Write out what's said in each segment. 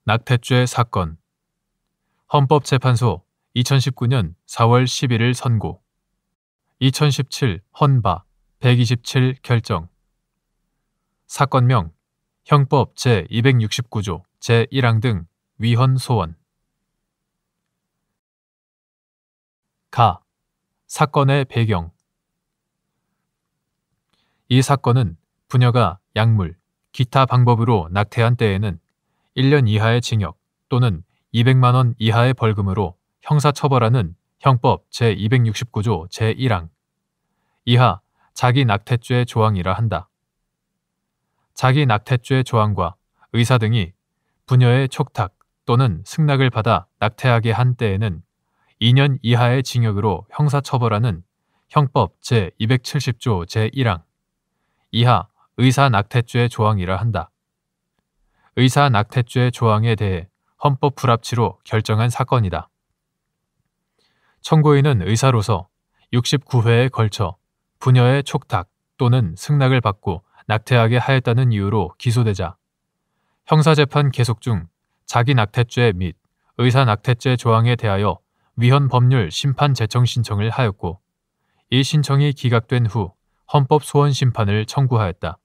낙태죄 사건. 헌법재판소 2019년 4월 11일 선고. 2017 헌바 127 결정. 사건명 형법 제269조 제1항 등 위헌 소원. 가. 사건의 배경. 이 사건은 부녀가 약물, 기타 방법으로 낙태한 때에는 1년 이하의 징역 또는 200만 원 이하의 벌금으로 형사처벌하는 형법 제269조 제1항 이하 자기 낙태죄 조항이라 한다. 자기 낙태죄 조항과 의사 등이 부녀의 촉탁 또는 승낙을 받아 낙태하게 한 때에는 2년 이하의 징역으로 형사처벌하는 형법 제270조 제1항 이하 의사 낙태죄 조항이라 한다. 의사 낙태죄 조항에 대해 헌법 불합치로 결정한 사건이다. 청구인은 의사로서 69회에 걸쳐 부녀의 촉탁 또는 승낙을 받고 낙태하게 하였다는 이유로 기소되자 형사재판 계속 중 자기 낙태죄 및 의사 낙태죄 조항에 대하여 위헌 법률 심판 제청 신청을 하였고 이 신청이 기각된 후 헌법 소원 심판을 청구하였다.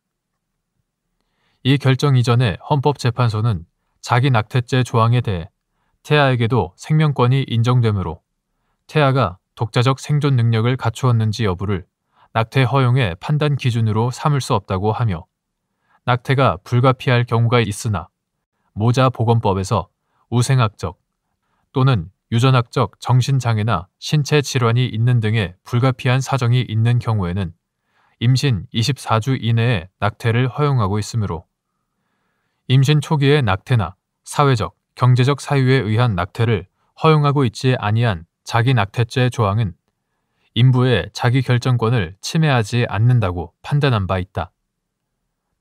이 결정 이전에 헌법재판소는 자기 낙태죄 조항에 대해 태아에게도 생명권이 인정되므로 태아가 독자적 생존 능력을 갖추었는지 여부를 낙태 허용의 판단 기준으로 삼을 수 없다고 하며 낙태가 불가피할 경우가 있으나 모자보건법에서 우생학적 또는 유전학적 정신장애나 신체 질환이 있는 등의 불가피한 사정이 있는 경우에는 임신 24주 이내에 낙태를 허용하고 있으므로 임신 초기의 낙태나 사회적, 경제적 사유에 의한 낙태를 허용하고 있지 아니한 자기 낙태죄 조항은 인부의 자기 결정권을 침해하지 않는다고 판단한 바 있다.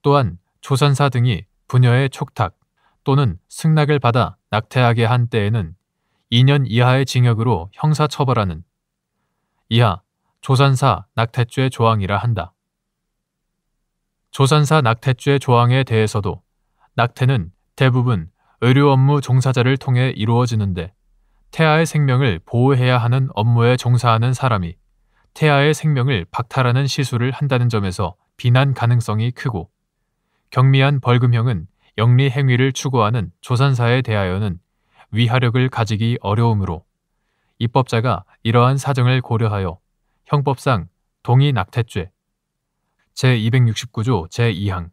또한 조산사 등이 부녀의 촉탁 또는 승낙을 받아 낙태하게 한 때에는 2년 이하의 징역으로 형사처벌하는 이하 조산사 낙태죄 조항이라 한다. 조산사 낙태죄 조항에 대해서도 낙태는 대부분 의료 업무 종사자를 통해 이루어지는데 태아의 생명을 보호해야 하는 업무에 종사하는 사람이 태아의 생명을 박탈하는 시술을 한다는 점에서 비난 가능성이 크고 경미한 벌금형은 영리 행위를 추구하는 조산사에 대하여는 위하력을 가지기 어려우므로 입법자가 이러한 사정을 고려하여 형법상 동의 낙태죄 제269조 제2항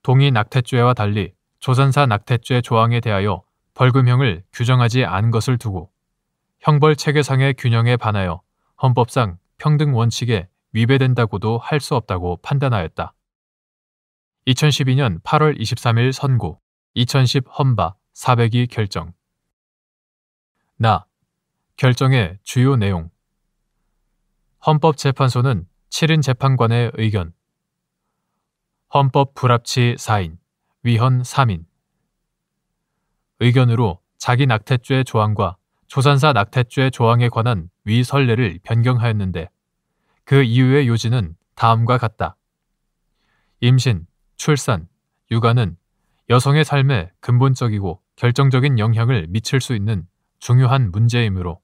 동의 낙태죄와 달리 조산사 낙태죄 조항에 대하여 벌금형을 규정하지 않은 것을 두고 형벌 체계상의 균형에 반하여 헌법상 평등 원칙에 위배된다고도 할 수 없다고 판단하였다. 2012년 8월 23일 선고, 2010 헌바 402 결정. 결정의 주요 내용. 헌법재판소는 7인 재판관의 의견. 헌법 불합치 4인, 위헌 3인. 의견으로 자기 낙태죄 조항과 조산사 낙태죄 조항에 관한 위 선례를 변경하였는데 그 이유의 요지는 다음과 같다. 임신, 출산, 육아는 여성의 삶에 근본적이고 결정적인 영향을 미칠 수 있는 중요한 문제이므로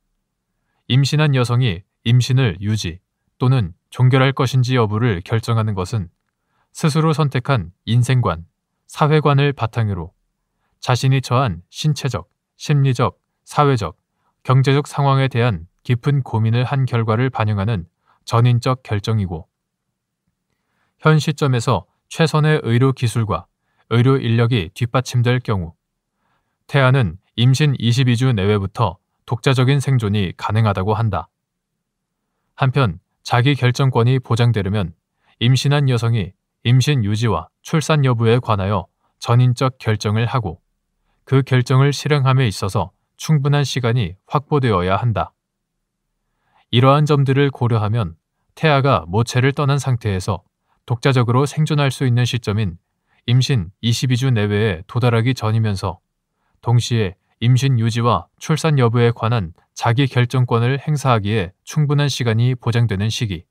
임신한 여성이 임신을 유지 또는 종결할 것인지 여부를 결정하는 것은 스스로 선택한 인생관, 사회관을 바탕으로 자신이 처한 신체적, 심리적, 사회적, 경제적 상황에 대한 깊은 고민을 한 결과를 반영하는 전인적 결정이고 현 시점에서 최선의 의료 기술과 의료 인력이 뒷받침될 경우 태아는 임신 22주 내외부터 독자적인 생존이 가능하다고 한다. 한편 자기 결정권이 보장되려면 임신한 여성이 임신 유지와 출산 여부에 관하여 전인적 결정을 하고 그 결정을 실행함에 있어서 충분한 시간이 확보되어야 한다. 이러한 점들을 고려하면 태아가 모체를 떠난 상태에서 독자적으로 생존할 수 있는 시점인 임신 22주 내외에 도달하기 전이면서 동시에 임신 유지와 출산 여부에 관한 자기 결정권을 행사하기에 충분한 시간이 보장되는 시기.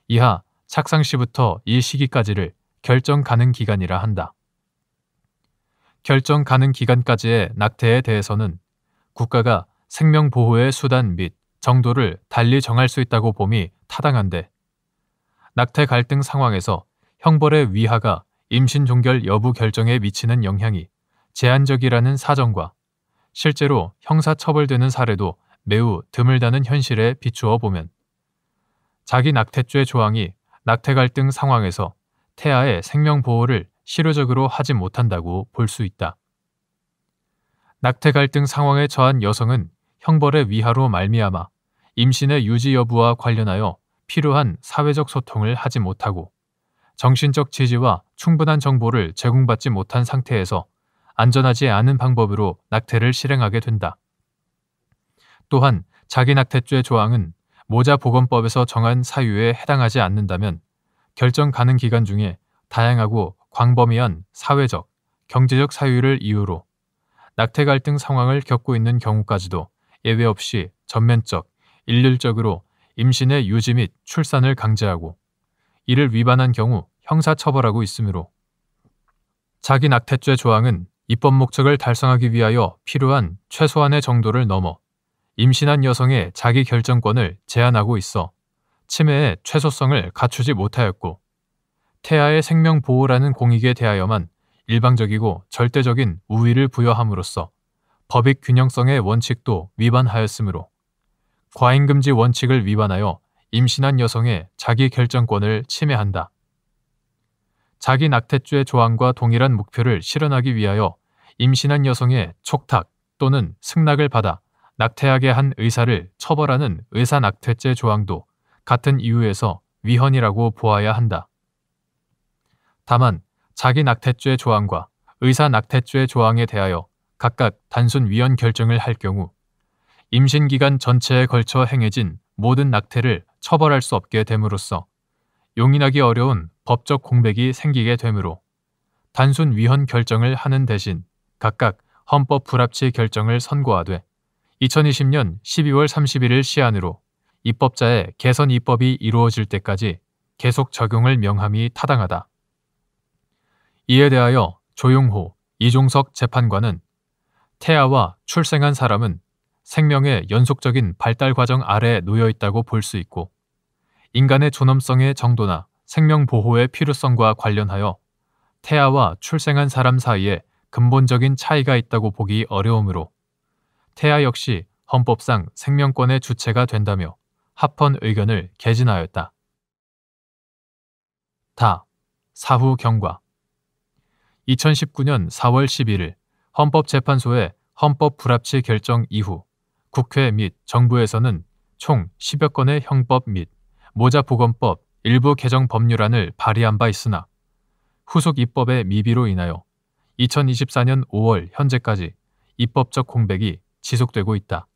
이하 착상 시부터 이 시기까지를 결정 가능 기간이라 한다. 결정 가능 기간까지의 낙태에 대해서는 국가가 생명보호의 수단 및 정도를 달리 정할 수 있다고 봄이 타당한데, 낙태 갈등 상황에서 형벌의 위하가 임신 종결 여부 결정에 미치는 영향이 제한적이라는 사정과 실제로 형사처벌되는 사례도 매우 드물다는 현실에 비추어 보면 자기 낙태죄 조항이 낙태 갈등 상황에서 태아의 생명 보호를 실효적으로 하지 못한다고 볼 수 있다. 낙태 갈등 상황에 처한 여성은 형벌의 위하로 말미암아 임신의 유지 여부와 관련하여 필요한 사회적 소통을 하지 못하고 정신적 지지와 충분한 정보를 제공받지 못한 상태에서 안전하지 않은 방법으로 낙태를 실행하게 된다. 또한 자기 낙태죄 조항은 모자보건법에서 정한 사유에 해당하지 않는다면 결정 가능 기간 중에 다양하고 광범위한 사회적, 경제적 사유를 이유로 낙태 갈등 상황을 겪고 있는 경우까지도 예외 없이 전면적, 일률적으로 임신의 유지 및 출산을 강제하고 이를 위반한 경우 형사처벌하고 있으므로 자기 낙태죄 조항은 입법 목적을 달성하기 위하여 필요한 최소한의 정도를 넘어 임신한 여성의 자기 결정권을 제한하고 있어 침해의 최소성을 갖추지 못하였고 태아의 생명 보호라는 공익에 대하여만 일방적이고 절대적인 우위를 부여함으로써 법익 균형성의 원칙도 위반하였으므로 과잉금지 원칙을 위반하여 임신한 여성의 자기 결정권을 침해한다. 자기 낙태죄 조항과 동일한 목표를 실현하기 위하여 임신한 여성의 촉탁 또는 승낙을 받아 낙태하게 한 의사를 처벌하는 의사 낙태죄 조항도 같은 이유에서 위헌이라고 보아야 한다. 다만 자기 낙태죄 조항과 의사 낙태죄 조항에 대하여 각각 단순 위헌 결정을 할 경우 임신 기간 전체에 걸쳐 행해진 모든 낙태를 처벌할 수 없게 됨으로써 용인하기 어려운 법적 공백이 생기게 되므로 단순 위헌 결정을 하는 대신 각각 헌법 불합치 결정을 선고하되 2020년 12월 31일 시한으로 입법자의 개선 입법이 이루어질 때까지 계속 적용을 명함이 타당하다. 이에 대하여 조용호, 이종석 재판관은 태아와 출생한 사람은 생명의 연속적인 발달 과정 아래에 놓여 있다고 볼 수 있고 인간의 존엄성의 정도나 생명 보호의 필요성과 관련하여 태아와 출생한 사람 사이에 근본적인 차이가 있다고 보기 어려우므로 태아 역시 헌법상 생명권의 주체가 된다며 합헌 의견을 개진하였다. 사후 경과 2019년 4월 11일 헌법재판소의 헌법 불합치 결정 이후 국회 및 정부에서는 총 10여 건의 형법 및 모자보건법 일부 개정 법률안을 발의한 바 있으나 후속 입법의 미비로 인하여 2024년 5월 현재까지 입법적 공백이 지속되고 있다.